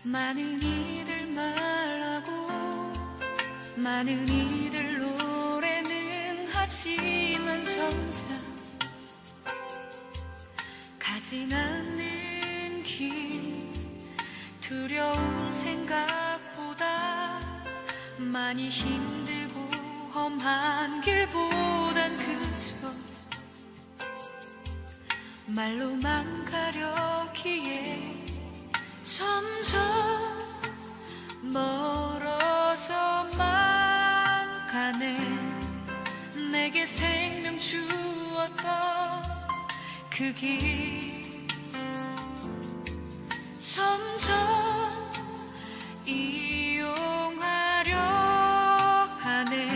많은 이들 말하고 많은 이들 노래는 하지만 정작 가진 않는 길 두려운 생각보다 많이 힘들고 험한 길보단 그저 말로만 가려기에 점점 멀어져만 가네. 내게 생명 주었던 그 길 점점 이용하려 하네.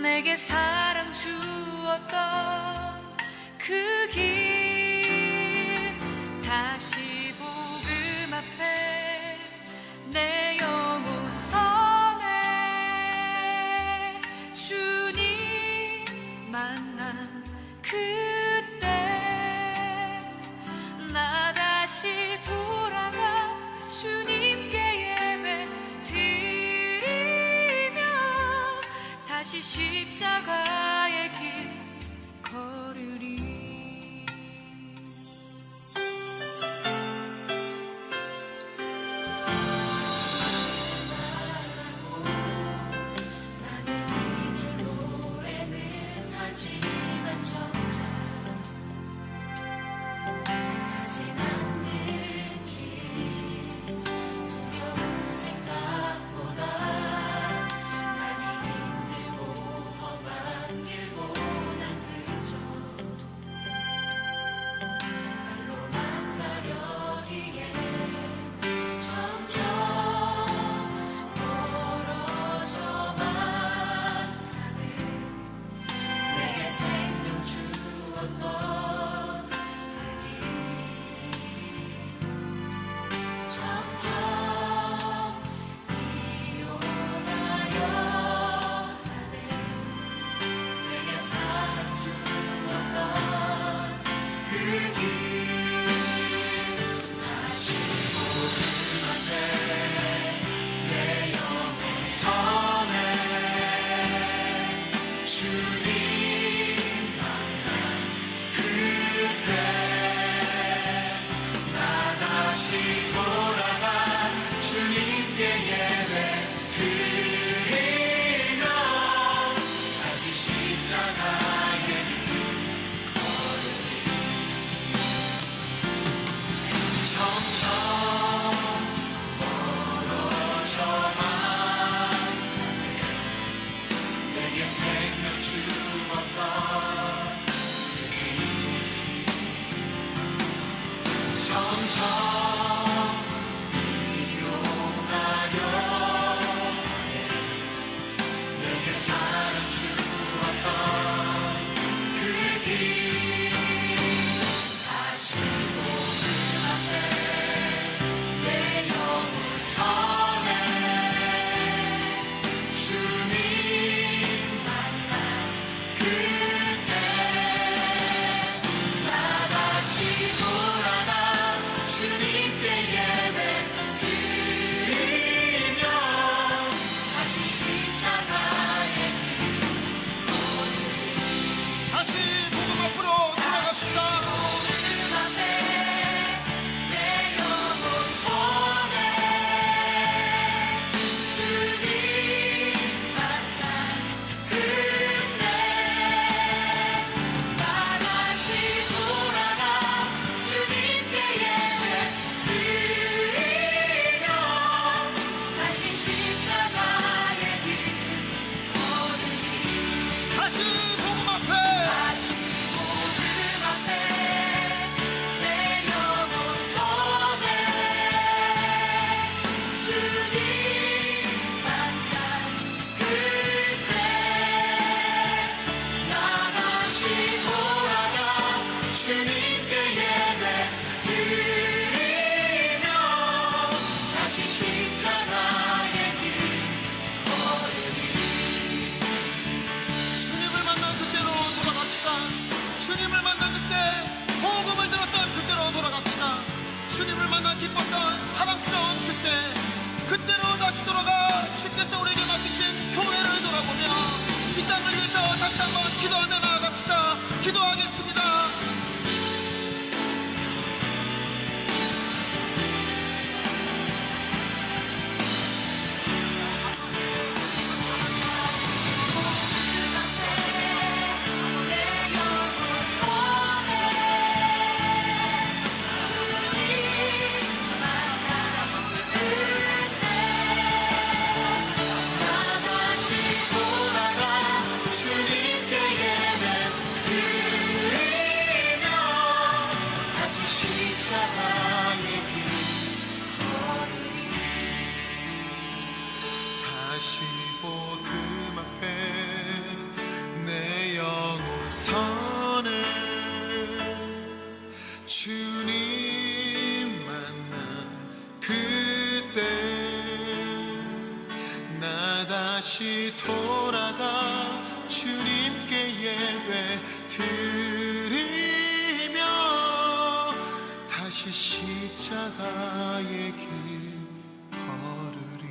내게 사랑 주었던 그 길 다시 복음 앞에 내 영혼 서네. 주님 만난 그때 나 다시 돌아가 주님께 예배 드리며 다시 십자가의 길 걸으리. 주님을 만나 기뻤던 사랑스러운 그때로 다시 돌아가 주께서 우리에게 맡기신 교회를 돌아보며 이 땅을 위해서 다시 한번 기도하며 나아갑시다. 기도하겠습니다. 다시 복음 앞에 내 영혼 서는 주님 만난 그때 나 다시 돌아가 주님께 예배 드리며 다시 십자가의 길 걸으리.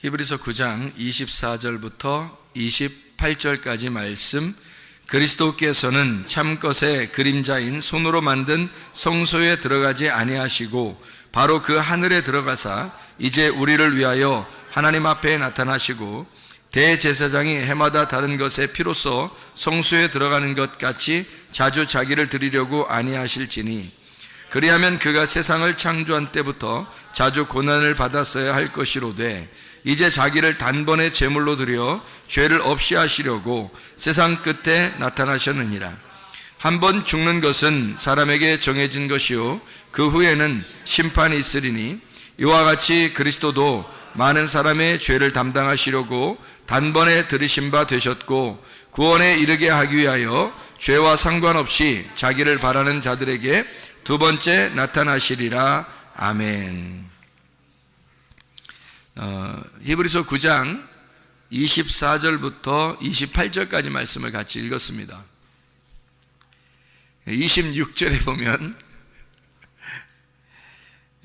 히브리서 9장 24절부터 28절까지 말씀. 그리스도께서는 참것의 그림자인 손으로 만든 성소에 들어가지 아니하시고 바로 그 하늘에 들어가사 이제 우리를 위하여 하나님 앞에 나타나시고 대제사장이 해마다 다른 것의 피로써 성소에 들어가는 것 같이 자주 자기를 드리려고 아니하실지니 그리하면 그가 세상을 창조한 때부터 자주 고난을 받았어야 할 것이로되 이제 자기를 단번에 제물로 드려 죄를 없이 하시려고 세상 끝에 나타나셨느니라. 한번 죽는 것은 사람에게 정해진 것이요 그 후에는 심판이 있으리니 이와 같이 그리스도도 많은 사람의 죄를 담당하시려고 단번에 들으신 바 되셨고 구원에 이르게 하기 위하여 죄와 상관없이 자기를 바라는 자들에게 두 번째 나타나시리라. 아멘. 히브리서 9장 24절부터 28절까지 말씀을 같이 읽었습니다. 26절에 보면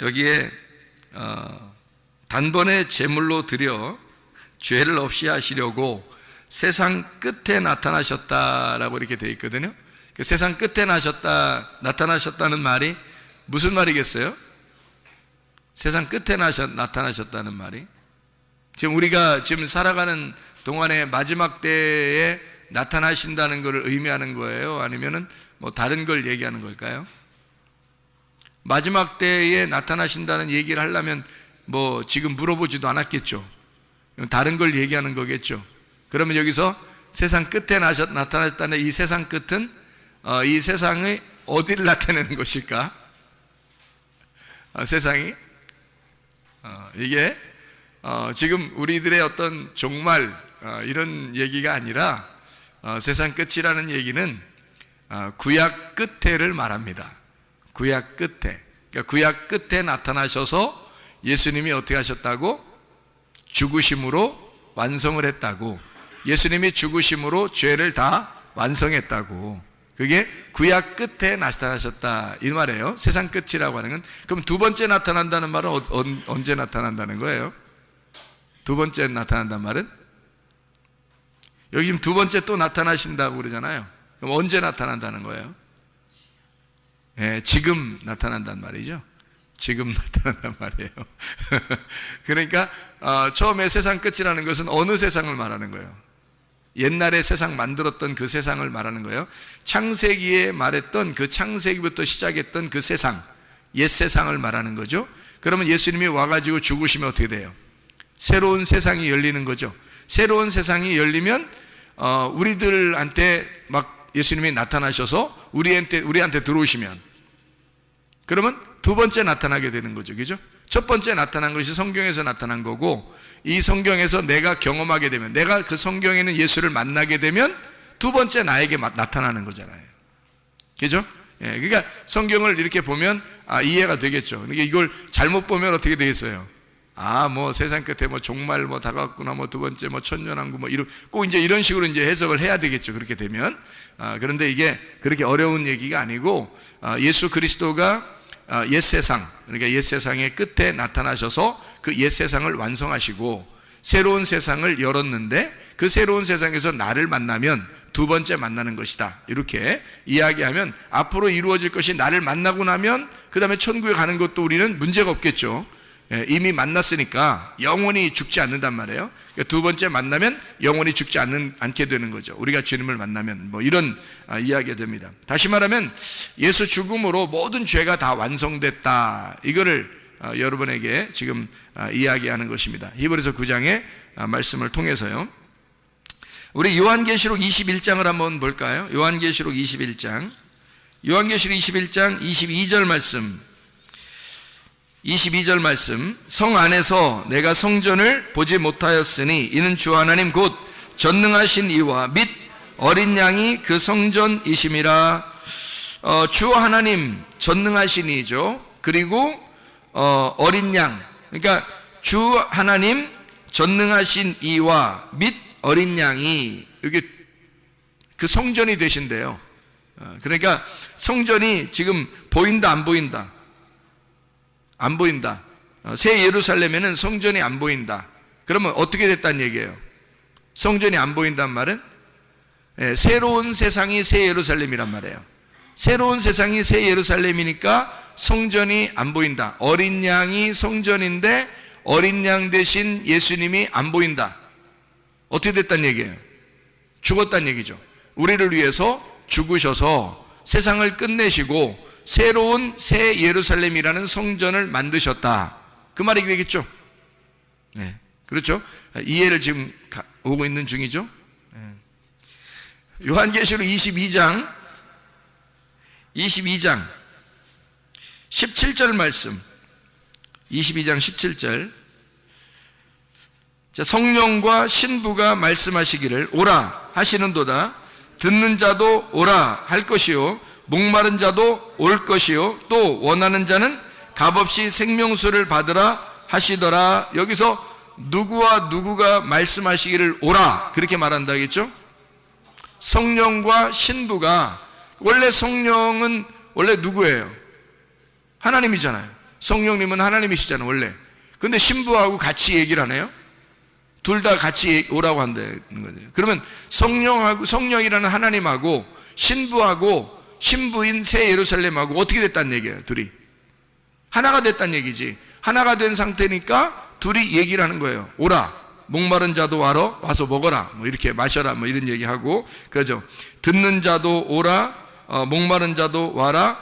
여기에 단번에 제물로 드려 죄를 없이 하시려고 세상 끝에 나타나셨다라고 이렇게 되어 있거든요. 그 세상 끝에 나타나셨다는 말이 무슨 말이겠어요? 세상 끝에 나타나셨다는 말이 지금 우리가 지금 살아가는 동안에 마지막 때에 나타나신다는 것을 의미하는 거예요? 아니면은 뭐 다른 걸 얘기하는 걸까요? 마지막 때에 나타나신다는 얘기를 하려면 뭐 지금 물어보지도 않았겠죠. 다른 걸 얘기하는 거겠죠. 그러면 여기서 세상 끝에 나타나셨다는 이 세상 끝은 이 세상의 어디를 나타내는 것일까? 세상이 이게 지금 우리들의 어떤 종말 이런 얘기가 아니라 세상 끝이라는 얘기는 구약 끝에를 말합니다. 구약 끝에. 그러니까 구약 끝에 나타나셔서 예수님이 어떻게 하셨다고? 죽으심으로 완성을 했다고. 예수님이 죽으심으로 죄를 다 완성했다고. 그게 구약 끝에 나타나셨다 이 말이에요. 세상 끝이라고 하는 건. 그럼 두 번째 나타난다는 말은 언제 나타난다는 거예요? 두 번째 나타난다는 말은? 여기 지금 두 번째 또 나타나신다고 그러잖아요. 그럼 언제 나타난다는 거예요? 지금 나타난단 말이죠. 지금 나타난단 말이에요. 그러니까 처음에 세상 끝이라는 것은 어느 세상을 말하는 거예요? 옛날에 세상 만들었던 그 세상을 말하는 거예요. 창세기에 말했던 그 창세기부터 시작했던 그 세상, 옛 세상을 말하는 거죠. 그러면 예수님이 와가지고 죽으시면 어떻게 돼요? 새로운 세상이 열리는 거죠. 새로운 세상이 열리면 우리들한테 막 예수님이 나타나셔서 우리한테 들어오시면 그러면 두 번째 나타나게 되는 거죠. 그죠? 첫 번째 나타난 것이 성경에서 나타난 거고 이 성경에서 내가 경험하게 되면 내가 그 성경에 있는 예수를 만나게 되면 두 번째 나에게 나타나는 거잖아요. 그죠? 그러니까 성경을 이렇게 보면 이해가 되겠죠. 그러니까 이걸 잘못 보면 어떻게 되겠어요? 뭐 세상 끝에 뭐 종말 뭐 다가왔구나, 뭐 두 번째 뭐 천년왕국 뭐 꼭 이제 이런 식으로 이제 해석을 해야 되겠죠. 그렇게 되면. 그런데 이게 그렇게 어려운 얘기가 아니고, 예수 그리스도가 옛 세상, 그러니까 옛 세상의 끝에 나타나셔서 그 옛 세상을 완성하시고 새로운 세상을 열었는데, 그 새로운 세상에서 나를 만나면 두 번째 만나는 것이다. 이렇게 이야기하면 앞으로 이루어질 것이 나를 만나고 나면 그 다음에 천국에 가는 것도 우리는 문제가 없겠죠. 이미 만났으니까 영원히 죽지 않는단 말이에요. 그러니까 두 번째 만나면 영원히 죽지 않게 되는 거죠. 우리가 주님을 만나면 뭐 이런 이야기가 됩니다. 다시 말하면 예수 죽음으로 모든 죄가 다 완성됐다. 이거를 여러분에게 지금 이야기하는 것입니다. 히브리서 9장의 말씀을 통해서요. 우리 요한계시록 21장을 한번 볼까요? 요한계시록 21장 22절 말씀, 22절 말씀. 성 안에서 내가 성전을 보지 못하였으니 이는 주 하나님 곧 전능하신 이와 및 어린 양이 그 성전이심이라. 주 하나님 전능하신 이죠. 그리고 어린 양, 그러니까 주 하나님 전능하신 이와 및 어린 양이 여기 그 성전이 되신대요. 그러니까 성전이 지금 보인다 안 보인다? 안 보인다. 새 예루살렘에는 성전이 안 보인다. 그러면 어떻게 됐다는 얘기예요? 성전이 안 보인단 말은 새로운 세상이 새 예루살렘이란 말이에요. 새로운 세상이 새 예루살렘이니까 성전이 안 보인다. 어린 양이 성전인데 어린 양 대신 예수님이 안 보인다. 어떻게 됐다는 얘기예요? 죽었다는 얘기죠. 우리를 위해서 죽으셔서 세상을 끝내시고 새로운 새 예루살렘이라는 성전을 만드셨다. 그 말이 되겠죠? 네, 그렇죠? 이해를 지금 오고 있는 중이죠? 요한계시록 22장 17절 말씀. 22장 17절. 자, 성령과 신부가 말씀하시기를 오라 하시는도다. 듣는 자도 오라 할 것이요 목마른 자도 올 것이요 또 원하는 자는 값없이 생명수를 받으라 하시더라. 여기서 누구와 누구가 말씀하시기를 오라 그렇게 말한다겠죠? 성령과 신부가, 원래 성령은 원래 누구예요? 하나님이잖아요. 성령님은 하나님이시잖아요 원래. 근데 신부하고 같이 얘기를 하네요. 둘 다 같이 오라고 한다는 거죠. 그러면 성령이라는 하나님하고 신부하고 신부인 새 예루살렘하고 어떻게 됐다는 얘기예요? 둘이 하나가 됐다는 얘기지. 하나가 된 상태니까 둘이 얘기를 하는 거예요. 오라, 목마른 자도 와서 먹어라, 뭐 이렇게 마셔라, 뭐 이런 얘기하고, 그러죠. 듣는 자도 오라, 목마른 자도 와라,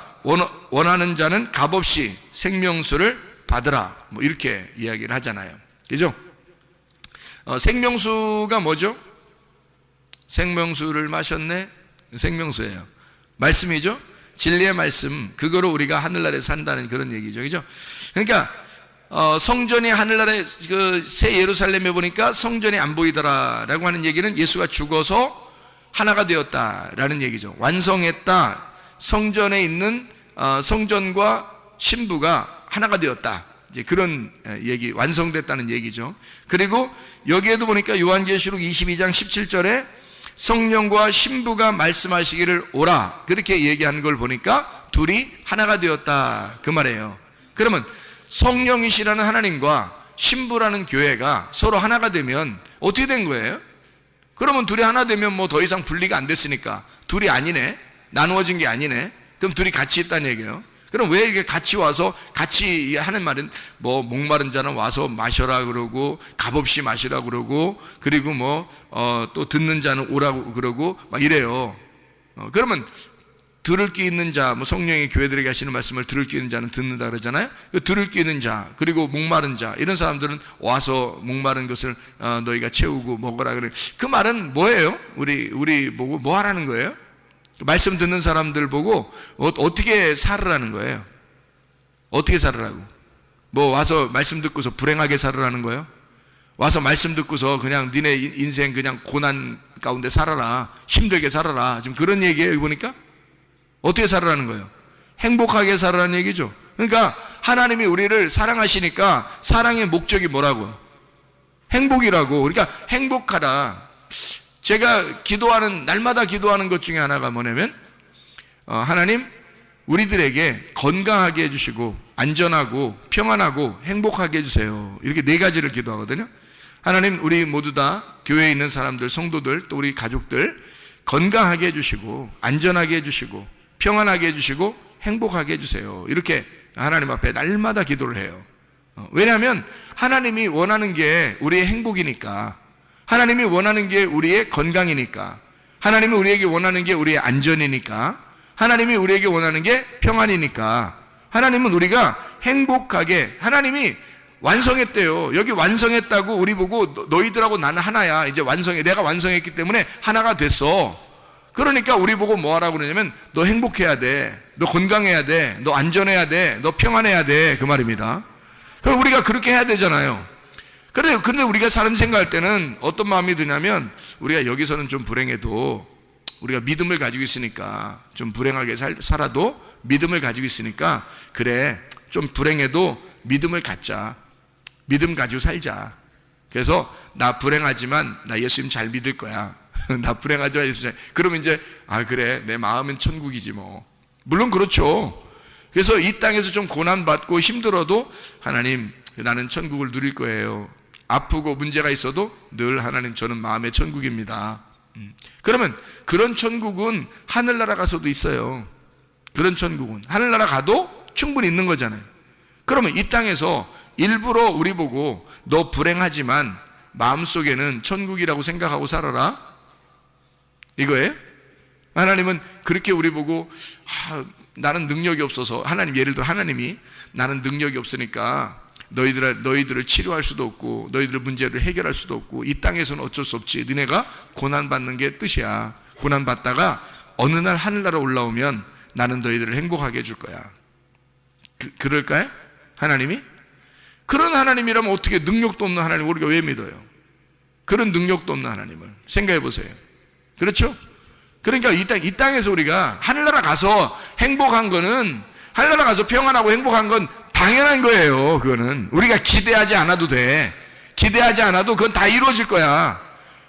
원하는 자는 값없이 생명수를 받으라, 뭐 이렇게 이야기를 하잖아요. 그죠? 생명수가 뭐죠? 생명수를 마셨네? 생명수예요. 말씀이죠? 진리의 말씀, 그거로 우리가 하늘나라에 산다는 그런 얘기죠. 그죠? 그러니까 성전이 하늘나라의 그 새 예루살렘에 보니까 성전이 안 보이더라라고 하는 얘기는 예수가 죽어서 하나가 되었다라는 얘기죠. 완성했다. 성전에 있는 성전과 신부가 하나가 되었다. 이제 그런 얘기, 완성됐다는 얘기죠. 그리고 여기에도 보니까 요한계시록 22장 17절에 성령과 신부가 말씀하시기를 오라 그렇게 얘기하는 걸 보니까 둘이 하나가 되었다 그 말이에요. 그러면 성령이시라는 하나님과 신부라는 교회가 서로 하나가 되면 어떻게 된 거예요? 그러면 둘이 하나 되면 뭐 더 이상 분리가 안 됐으니까 둘이 아니네, 나누어진 게 아니네. 그럼 둘이 같이 있다는 얘기예요. 그럼 왜 이렇게 같이 와서 같이 하는 말은 뭐 목마른 자는 와서 마셔라 그러고 값없이 마시라 그러고 그리고 뭐 또 듣는 자는 오라고 그러고 막 이래요. 그러면 들을 게 있는 자, 뭐 성령이 교회들에게 하시는 말씀을 들을 게 있는 자는 듣는다 그러잖아요. 그 들을 게 있는 자 그리고 목마른 자 이런 사람들은 와서 목마른 것을 너희가 채우고 먹어라 그래. 그 말은 뭐예요? 우리 보고 뭐 하라는 거예요? 말씀 듣는 사람들 보고 어떻게 살으라는 거예요? 어떻게 살으라고? 뭐 와서 말씀 듣고서 불행하게 살으라는 거예요? 와서 말씀 듣고서 그냥 니네 인생 그냥 고난 가운데 살아라, 힘들게 살아라, 지금 그런 얘기예요. 여기 보니까 어떻게 살으라는 거예요? 행복하게 살아라는 얘기죠. 그러니까 하나님이 우리를 사랑하시니까 사랑의 목적이 뭐라고? 행복이라고. 그러니까 행복하다. 제가 기도하는, 날마다 기도하는 것 중에 하나가 뭐냐면 하나님 우리들에게 건강하게 해주시고 안전하고 평안하고 행복하게 해주세요. 이렇게 네 가지를 기도하거든요. 하나님 우리 모두 다 교회에 있는 사람들, 성도들, 또 우리 가족들 건강하게 해주시고 안전하게 해주시고 평안하게 해주시고 행복하게 해주세요. 이렇게 하나님 앞에 날마다 기도를 해요. 왜냐하면 하나님이 원하는 게 우리의 행복이니까, 하나님이 원하는 게 우리의 건강이니까, 하나님이 우리에게 원하는 게 우리의 안전이니까, 하나님이 우리에게 원하는 게 평안이니까, 하나님은 우리가 행복하게, 하나님이 완성했대요. 여기 완성했다고 우리 보고 너희들하고 나는 하나야. 이제 완성해. 내가 완성했기 때문에 하나가 됐어. 그러니까 우리 보고 뭐 하라고 그러냐면 너 행복해야 돼. 너 건강해야 돼. 너 안전해야 돼. 너 평안해야 돼. 그 말입니다. 그럼 우리가 그렇게 해야 되잖아요. 근데 우리가 사람 생각할 때는 어떤 마음이 드냐면 우리가 여기서는 좀 불행해도 우리가 믿음을 가지고 있으니까 좀 불행하게 살아도 믿음을 가지고 있으니까 그래 좀 불행해도 믿음을 갖자. 믿음 가지고 살자. 그래서 나 불행하지만 나 예수님 잘 믿을 거야. 나 불행하지만 예수님 잘. 그러면 이제 그래 내 마음은 천국이지 뭐. 물론 그렇죠. 그래서 이 땅에서 좀 고난받고 힘들어도 하나님 나는 천국을 누릴 거예요. 아프고 문제가 있어도 늘 하나님 저는 마음의 천국입니다. 그러면 그런 천국은 하늘나라 가서도 있어요. 그런 천국은 하늘나라 가도 충분히 있는 거잖아요. 그러면 이 땅에서 일부러 우리 보고 너 불행하지만 마음속에는 천국이라고 생각하고 살아라 이거예요? 하나님은 그렇게 우리 보고 나는 능력이 없어서, 하나님 예를 들어 하나님이 나는 능력이 없으니까 너희들을 치료할 수도 없고 너희들의 문제를 해결할 수도 없고 이 땅에서는 어쩔 수 없지. 너네가 고난받는 게 뜻이야. 고난받다가 어느 날 하늘나라 올라오면 나는 너희들을 행복하게 해줄 거야. 그럴까요? 하나님이? 그런 하나님이라면 어떻게 능력도 없는 하나님 우리가 왜 믿어요? 그런 능력도 없는 하나님을 생각해 보세요. 그렇죠? 그러니까 이 땅에서 우리가 하늘나라 가서 행복한 거는, 하늘나라 가서 평안하고 행복한 건 당연한 거예요. 그거는 우리가 기대하지 않아도 돼. 기대하지 않아도 그건 다 이루어질 거야.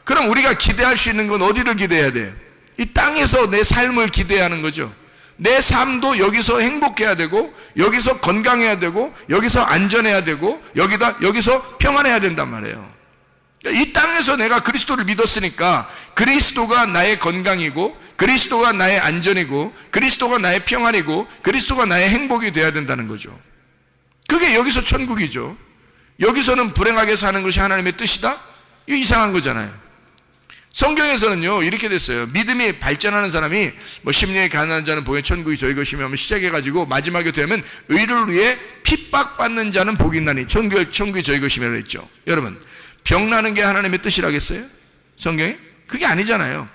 그럼 우리가 기대할 수 있는 건 어디를 기대해야 돼? 이 땅에서 내 삶을 기대하는 거죠. 내 삶도 여기서 행복해야 되고 여기서 건강해야 되고 여기서 안전해야 되고 여기서 평안해야 된단 말이에요. 이 땅에서 내가 그리스도를 믿었으니까 그리스도가 나의 건강이고 그리스도가 나의 안전이고 그리스도가 나의 평안이고 그리스도가 나의 행복이 돼야 된다는 거죠. 그게 여기서 천국이죠. 여기서는 불행하게 사는 것이 하나님의 뜻이다? 이거 이상한 거잖아요. 성경에서는요 이렇게 됐어요. 믿음이 발전하는 사람이 뭐 심령이 가난한 자는 복의 천국이 저희 것이며 시작해가지고 마지막에 되면 의를 위해 핍박받는 자는 복이 있나니 천국이 저희 것이며 했죠. 여러분 병나는 게 하나님의 뜻이라겠어요? 성경에? 그게 아니잖아요.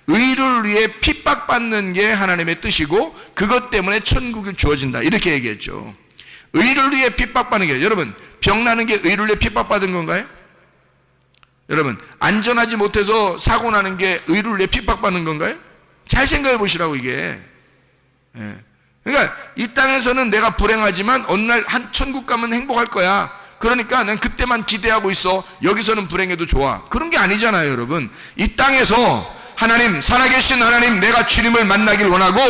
의를 위해 핍박받는 게 하나님의 뜻이고 그것 때문에 천국이 주어진다 이렇게 얘기했죠. 의를 위해 핍박받는 게, 여러분 병나는 게 의를 위해 핍박받은 건가요? 여러분 안전하지 못해서 사고 나는 게 의를 위해 핍박받는 건가요? 잘 생각해 보시라고 이게. 그러니까 이 땅에서는 내가 불행하지만 어느 날 한 천국 가면 행복할 거야. 그러니까 난 그때만 기대하고 있어. 여기서는 불행해도 좋아. 그런 게 아니잖아요, 여러분. 이 땅에서 하나님, 살아계신 하나님, 내가 주님을 만나길 원하고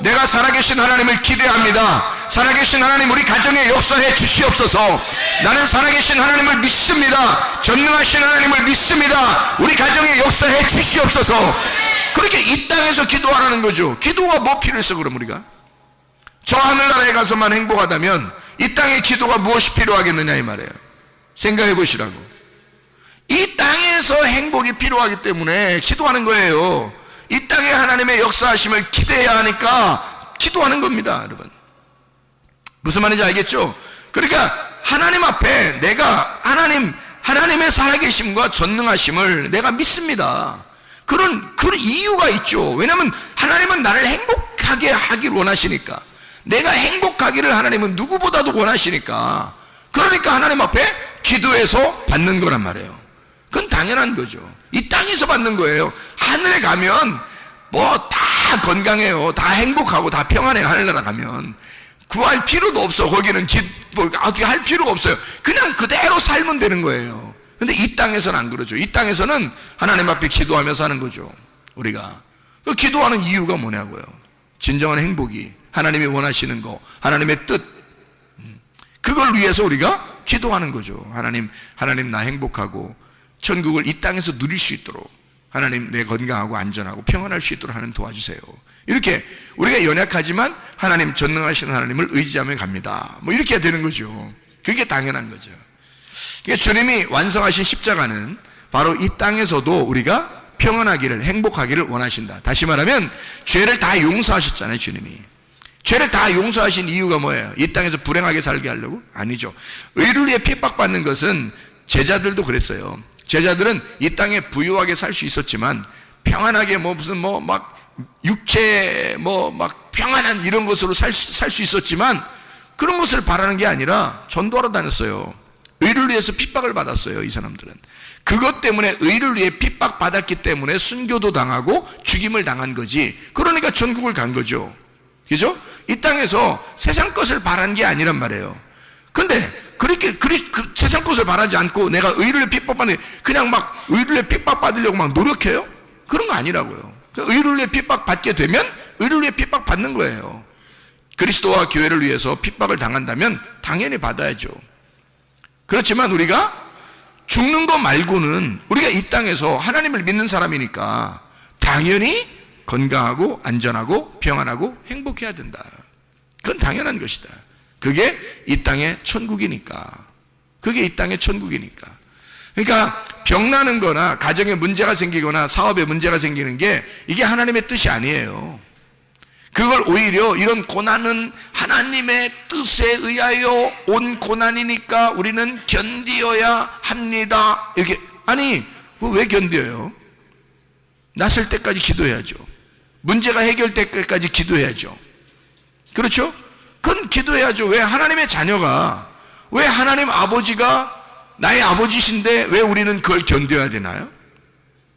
내가 살아계신 하나님을 기대합니다. 살아계신 하나님 우리 가정에 역사해 주시옵소서. 나는 살아계신 하나님을 믿습니다. 전능하신 하나님을 믿습니다. 우리 가정에 역사해 주시옵소서. 그렇게 이 땅에서 기도하라는 거죠. 기도가 뭐 필요했어 그럼 우리가? 저 하늘나라에 가서만 행복하다면 이 땅에 기도가 무엇이 필요하겠느냐 이 말이에요. 생각해 보시라고. 이 땅에서 행복이 필요하기 때문에 기도하는 거예요. 이 땅에 하나님의 역사하심을 기대해야 하니까 기도하는 겁니다, 여러분. 무슨 말인지 알겠죠? 그러니까 하나님 앞에 내가 하나님의 살아계심과 전능하심을 내가 믿습니다. 그런 이유가 있죠. 왜냐하면 하나님은 나를 행복하게 하길 원하시니까. 내가 행복하기를 하나님은 누구보다도 원하시니까. 그러니까 하나님 앞에 기도해서 받는 거란 말이에요. 그건 당연한 거죠. 이 땅에서 받는 거예요. 하늘에 가면 뭐 다 건강해요. 다 행복하고 다 평안해요. 하늘나라 가면 구할 필요도 없어. 거기는 어떻게 할 필요가 없어요. 그냥 그대로 살면 되는 거예요. 근데 이 땅에서는 안 그러죠. 이 땅에서는 하나님 앞에 기도하면서 하는 거죠. 우리가 그 기도하는 이유가 뭐냐고요. 진정한 행복이 하나님이 원하시는 거, 하나님의 뜻, 그걸 위해서 우리가 기도하는 거죠. 하나님 나 행복하고 천국을 이 땅에서 누릴 수 있도록, 하나님 내 건강하고 안전하고 평안할 수 있도록 하나님 도와주세요. 이렇게 우리가 연약하지만 하나님 전능하시는 하나님을 의지하며 갑니다. 뭐 이렇게 되는 거죠. 그게 당연한 거죠. 그러니까 주님이 완성하신 십자가는 바로 이 땅에서도 우리가 평안하기를, 행복하기를 원하신다. 다시 말하면 죄를 다 용서하셨잖아요. 주님이 죄를 다 용서하신 이유가 뭐예요? 이 땅에서 불행하게 살게 하려고? 아니죠. 의를 위해 핍박받는 것은 제자들도 그랬어요. 제자들은 이 땅에 부유하게 살 수 있었지만 평안하게 막 육체 막 평안한 이런 것으로 살 수 있었지만 그런 것을 바라는 게 아니라 전도하러 다녔어요. 의를 위해서 핍박을 받았어요. 이 사람들은 그것 때문에, 의를 위해 핍박받았기 때문에 순교도 당하고 죽임을 당한 거지. 그러니까 천국을 간 거죠. 그죠? 이 땅에서 세상 것을 바란 게 아니란 말이에요. 근데 그렇게 세상 것을 바라지 않고 내가 의를 위해 핍박받는, 그냥 막 의를 위해 핍박받으려고 막 노력해요? 그런 거 아니라고요. 의를 위해 핍박받게 되면 의를 위해 핍박받는 거예요. 그리스도와 교회를 위해서 핍박을 당한다면 당연히 받아야죠. 그렇지만 우리가 죽는 거 말고는 우리가 이 땅에서 하나님을 믿는 사람이니까 당연히 건강하고 안전하고 평안하고 행복해야 된다. 그건 당연한 것이다. 그게 이 땅의 천국이니까. 그게 이 땅의 천국이니까. 그러니까 병나는 거나 가정에 문제가 생기거나 사업에 문제가 생기는 게 이게 하나님의 뜻이 아니에요. 그걸 오히려 이런 고난은 하나님의 뜻에 의하여 온 고난이니까 우리는 견디어야 합니다. 이렇게. 아니, 왜 견뎌요? 났을 때까지 기도해야죠. 문제가 해결될 때까지 기도해야죠. 그렇죠? 그건 기도해야죠. 왜 하나님의 자녀가, 왜 하나님 아버지가 나의 아버지신데 왜 우리는 그걸 견뎌야 되나요?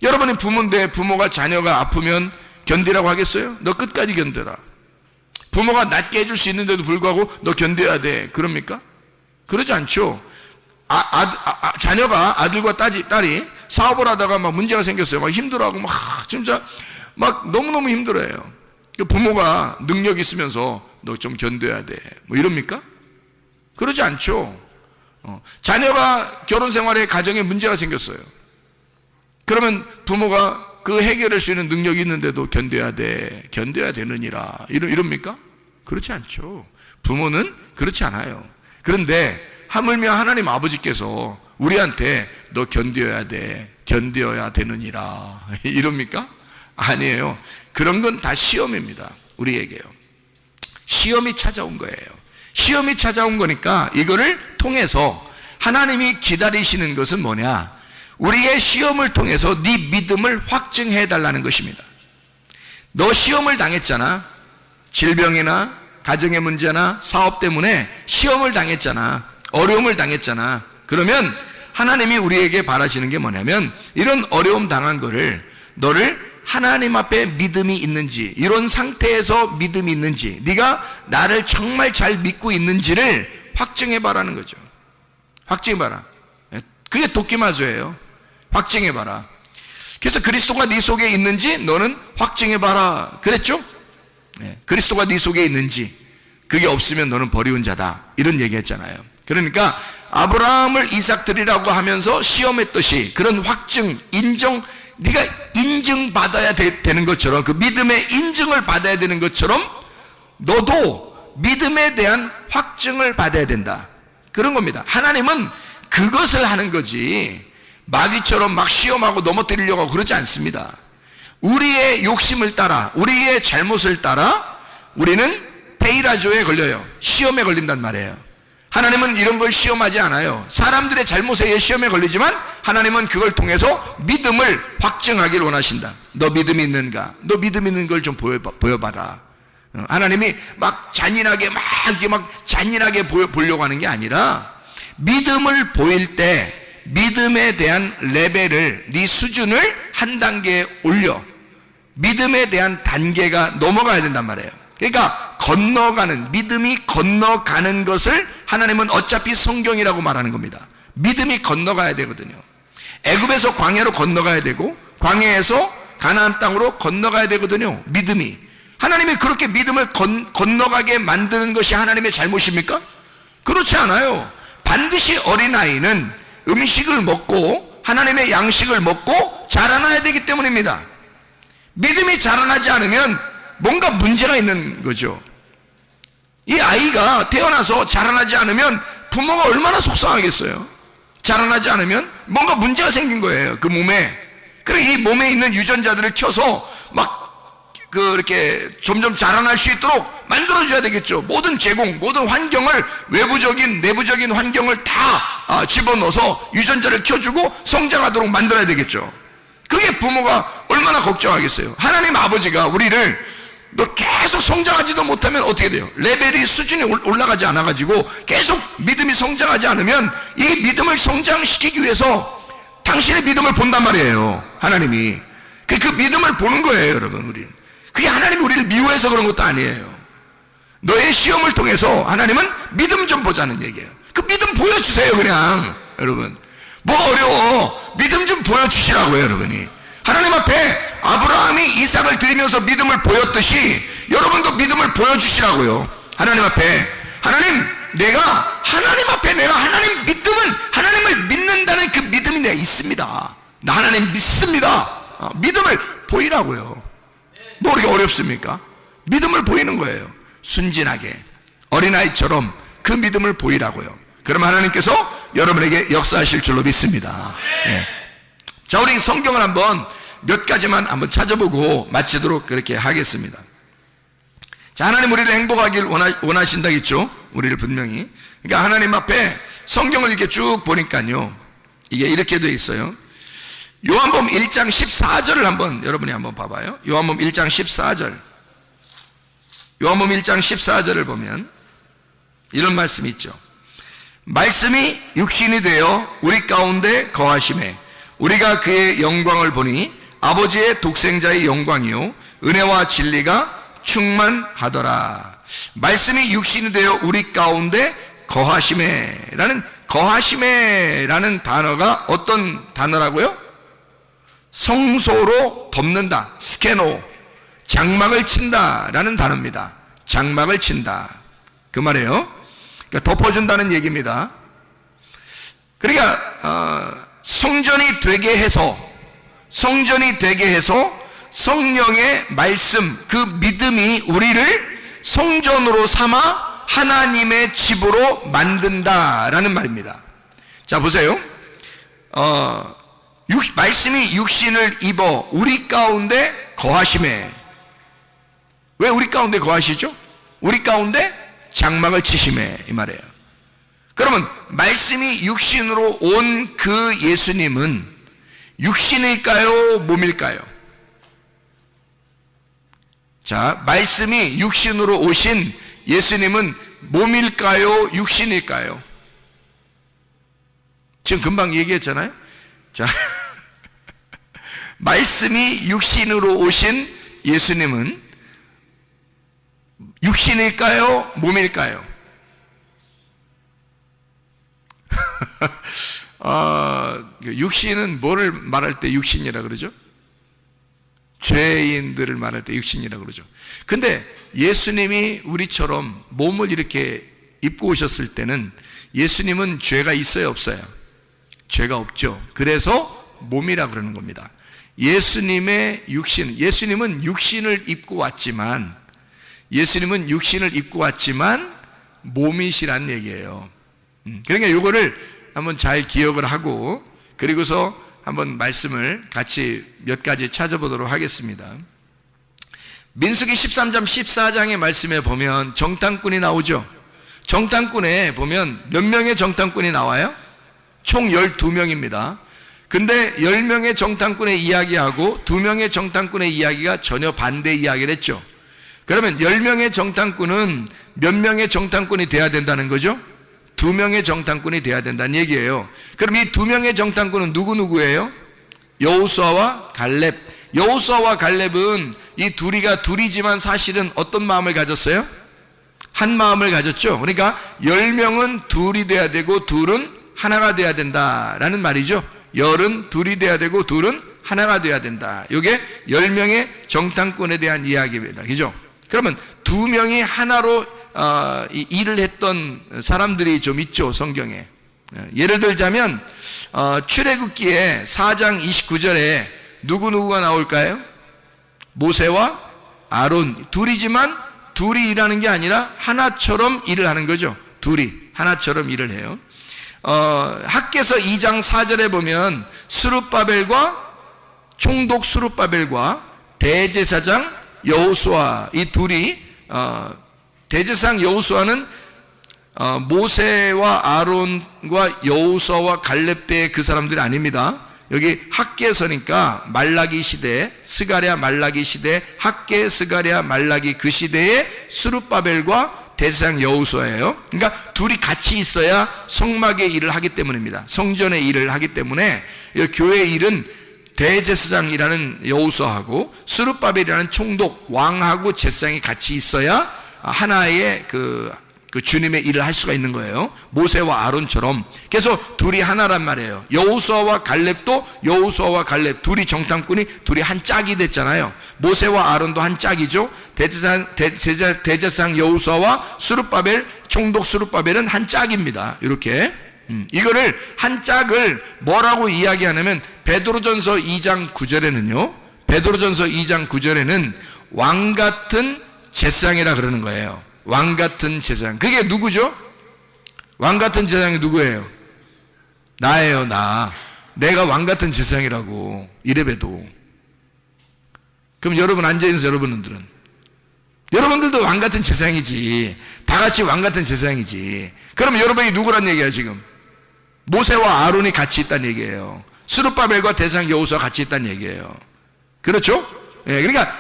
여러분의 부모인데 부모가 자녀가 아프면 견디라고 하겠어요? 너 끝까지 견뎌라. 부모가 낫게 해줄 수 있는데도 불구하고 너 견뎌야 돼. 그럽니까? 그러지 않죠. 자녀가, 아들과 딸이 사업을 하다가 막 문제가 생겼어요. 막 힘들어하고 막 진짜 막 너무너무 힘들어해요. 부모가 능력 있으면서 너 좀 견뎌야 돼. 뭐 이럽니까? 그러지 않죠. 자녀가 결혼 생활에 가정에 문제가 생겼어요. 그러면 부모가 그 해결할 수 있는 능력이 있는데도 견뎌야 되느니라. 이럽니까? 그렇지 않죠. 부모는 그렇지 않아요. 그런데 하물며 하나님 아버지께서 우리한테 너 견뎌야 되느니라. 이럽니까? 아니에요. 그런 건 다 시험입니다. 우리에게요. 시험이 찾아온 거예요. 시험이 찾아온 거니까 이거를 통해서 하나님이 기다리시는 것은 뭐냐? 우리의 시험을 통해서 네 믿음을 확증해 달라는 것입니다. 너 시험을 당했잖아. 질병이나 가정의 문제나 사업 때문에 시험을 당했잖아. 어려움을 당했잖아. 그러면 하나님이 우리에게 바라시는 게 뭐냐면 이런 어려움 당한 거를, 너를 하나님 앞에 믿음이 있는지, 이런 상태에서 믿음이 있는지, 네가 나를 정말 잘 믿고 있는지를 확증해 봐라는 거죠. 확증해 봐라. 그게 도끼마저예요. 확증해 봐라. 그래서 그리스도가 네 속에 있는지 너는 확증해 봐라 그랬죠? 그리스도가 네 속에 있는지, 그게 없으면 너는 버리운 자다, 이런 얘기했잖아요. 그러니까 아브라함을 이삭 드리라고 하면서 시험했듯이 그런 확증, 인정, 네가 인증받아야 되는 것처럼, 그 믿음의 인증을 받아야 되는 것처럼 너도 믿음에 대한 확증을 받아야 된다, 그런 겁니다. 하나님은 그것을 하는 거지 마귀처럼 막 시험하고 넘어뜨리려고 그러지 않습니다. 우리의 욕심을 따라, 우리의 잘못을 따라 우리는 페이라조에 걸려요. 시험에 걸린단 말이에요. 하나님은 이런 걸 시험하지 않아요. 사람들의 잘못에 의해 시험에 걸리지만 하나님은 그걸 통해서 믿음을 확증하기를 원하신다. 너 믿음이 있는가? 너 믿음 있는 걸 좀 보여봐라. 하나님이 막 잔인하게 보려고 하는 게 아니라 믿음을 보일 때 믿음에 대한 레벨을, 네 수준을 한 단계 올려 믿음에 대한 단계가 넘어가야 된단 말이에요. 그러니까 건너가는, 믿음이 건너가는 것을 하나님은 어차피 성경이라고 말하는 겁니다. 믿음이 건너가야 되거든요. 애굽에서 광야로 건너가야 되고 광야에서 가나안 땅으로 건너가야 되거든요. 믿음이. 하나님이 그렇게 믿음을 건너가게 만드는 것이 하나님의 잘못입니까? 그렇지 않아요. 반드시 어린아이는 음식을 먹고 하나님의 양식을 먹고 자라나야 되기 때문입니다. 믿음이 자라나지 않으면 뭔가 문제가 있는 거죠. 이 아이가 태어나서 자라나지 않으면 부모가 얼마나 속상하겠어요. 자라나지 않으면 뭔가 문제가 생긴 거예요, 그 몸에. 그래 이 몸에 있는 유전자들을 켜서 이렇게 점점 자라날 수 있도록 만들어줘야 되겠죠. 모든 제공, 모든 환경을, 외부적인 내부적인 환경을 다 집어넣어서 유전자를 켜주고 성장하도록 만들어야 되겠죠. 그게 부모가 얼마나 걱정하겠어요. 하나님 아버지가 우리를 너 계속 성장하지도 못하면 어떻게 돼요? 레벨이, 수준이 올라가지 않아가지고 계속 믿음이 성장하지 않으면 이 믿음을 성장시키기 위해서 당신의 믿음을 본단 말이에요, 하나님이. 그 믿음을 보는 거예요, 여러분. 우리 그게 하나님이 우리를 미워해서 그런 것도 아니에요. 너의 시험을 통해서 하나님은 믿음 좀 보자는 얘기예요. 그 믿음 보여주세요, 그냥. 여러분, 뭐 어려워? 믿음 좀 보여주시라고요, 여러분이. 하나님 앞에 아브라함이 이삭을 드리면서 믿음을 보였듯이 여러분도 믿음을 보여주시라고요. 하나님 앞에. 내가 하나님 앞에 내가 하나님 믿음은, 하나님을 믿는다는 그 믿음이 내가 있습니다. 나 하나님 믿습니다. 믿음을 보이라고요. 뭐 그렇게 어렵습니까? 믿음을 보이는 거예요. 순진하게 어린아이처럼 그 믿음을 보이라고요. 그럼 하나님께서 여러분에게 역사하실 줄로 믿습니다. 네. 자, 우리 성경을 한번 몇 가지만 한번 찾아보고 마치도록 그렇게 하겠습니다. 자, 하나님 우리를 행복하길 원하신다겠죠? 우리를 분명히. 그러니까 하나님 앞에 성경을 이렇게 쭉 보니까요, 이게 이렇게 되어 있어요. 요한복음 1장 14절을 한번 여러분이 한번 봐봐요. 요한복음 1장 14절. 요한복음 1장 14절을 보면 이런 말씀이 있죠. 말씀이 육신이 되어 우리 가운데 거하심에 우리가 그의 영광을 보니 아버지의 독생자의 영광이요 은혜와 진리가 충만하더라. 말씀이 육신이 되어 우리 가운데 거하심에라는, 거하심에라는 단어가 어떤 단어라고요? 성소로 덮는다, 스케노, 장막을 친다라는 단어입니다. 장막을 친다, 그 말이에요. 그러니까 덮어준다는 얘기입니다. 그러니까 성전이 되게 해서 성령의 말씀, 그 믿음이 우리를 성전으로 삼아 하나님의 집으로 만든다라는 말입니다. 자, 보세요. 말씀이 육신을 입어 우리 가운데 거하심에. 왜 우리 가운데 거하시죠? 우리 가운데 장막을 치심에, 이 말이에요. 그러면 말씀이 육신으로 온 그 예수님은 육신일까요, 몸일까요? 자, 말씀이 육신으로 오신 예수님은 몸일까요, 육신일까요? 지금 금방 얘기했잖아요. 자, 말씀이 육신으로 오신 예수님은 육신일까요, 몸일까요? 육신은 뭐를 말할 때 육신이라 그러죠? 죄인들을 말할 때 육신이라 그러죠. 근데 예수님이 우리처럼 몸을 이렇게 입고 오셨을 때는 예수님은 죄가 있어요, 없어요? 죄가 없죠. 그래서 몸이라 그러는 겁니다. 예수님의 육신, 예수님은 육신을 입고 왔지만 몸이시란 얘기예요. 그러니까 이거를 한번 잘 기억을 하고, 그리고서 한번 말씀을 같이 몇 가지 찾아보도록 하겠습니다. 민수기 13장 14장의 말씀에 보면 정탐꾼이 나오죠. 정탐꾼에 보면 몇 명의 정탐꾼이 나와요? 총 12명입니다. 근데 10명의 정탐꾼의 이야기하고 2명의 정탐꾼의 이야기가 전혀 반대 이야기를 했죠. 그러면 10명의 정탐꾼은 몇 명의 정탐꾼이 돼야 된다는 거죠? 2명의 정탐꾼이 돼야 된다는 얘기예요. 그럼 이 2명의 정탐꾼은 누구예요? 여호수아와 갈렙. 여호수아와 갈렙은 이 둘이지만 사실은 어떤 마음을 가졌어요? 한 마음을 가졌죠. 그러니까 10명은 둘이 돼야 되고 둘은 하나가 돼야 된다라는 말이죠. 열은 둘이 돼야 되고 둘은 하나가 돼야 된다. 이게 10명의 정탐꾼에 대한 이야기입니다. 그죠? 그러면 2명이 하나로 일을 했던 사람들이 좀 있죠, 성경에. 예를 들자면 출애굽기에 4장 29절에 누구누구가 나올까요? 모세와 아론, 둘이지만 둘이 일하는 게 아니라 하나처럼 일을 하는 거죠. 둘이 하나처럼 일을 해요. 학개서 2장 4절에 보면 스룹바벨과 총독 스룹바벨과 대제사장 여호수아, 이 둘이 대제사장 여호수아는 모세와 아론과 여호수아와 갈렙 때의 그 사람들이 아닙니다. 여기 학개서니까 말라기 시대, 스가랴 말라기 시대, 학개 스가랴 말라기 그 시대의 스룹바벨과 대제사장 여호수아예요. 그러니까 둘이 같이 있어야 성막의 일을 하기 때문입니다. 성전의 일을 하기 때문에 교회 일은 대제사장이라는 여호수아하고 스룹바벨이라는 총독 왕하고 제사장이 같이 있어야 하나의 그 주님의 일을 할 수가 있는 거예요. 모세와 아론처럼. 그래서 둘이 하나란 말이에요. 여호수아와 갈렙도 여호수아와 갈렙 둘이 정탐꾼이 둘이 한 짝이 됐잖아요. 모세와 아론도 한 짝이죠. 대제사장 여호수아와 스룹바벨 총독 스룹바벨은 한 짝입니다. 이렇게 이거를 한 짝을 뭐라고 이야기하냐면 베드로전서 2장 9절에는요. 베드로전서 2장 9절에는 왕 같은 제사장이라 그러는 거예요. 왕 같은 제사장. 그게 누구죠? 왕 같은 제사장이 누구예요? 나예요, 나. 내가 왕 같은 제사장이라고. 이래봬도. 그럼 여러분 앉아있는 여러분들도 왕 같은 제사장이지. 다 같이 왕 같은 제사장이지. 그럼 여러분이 누구란 얘기야 지금? 모세와 아론이 같이 있다는 얘기예요. 스룹바벨과 대제사장 여호수아 같이 있다는 얘기예요. 그렇죠? 예, 그러니까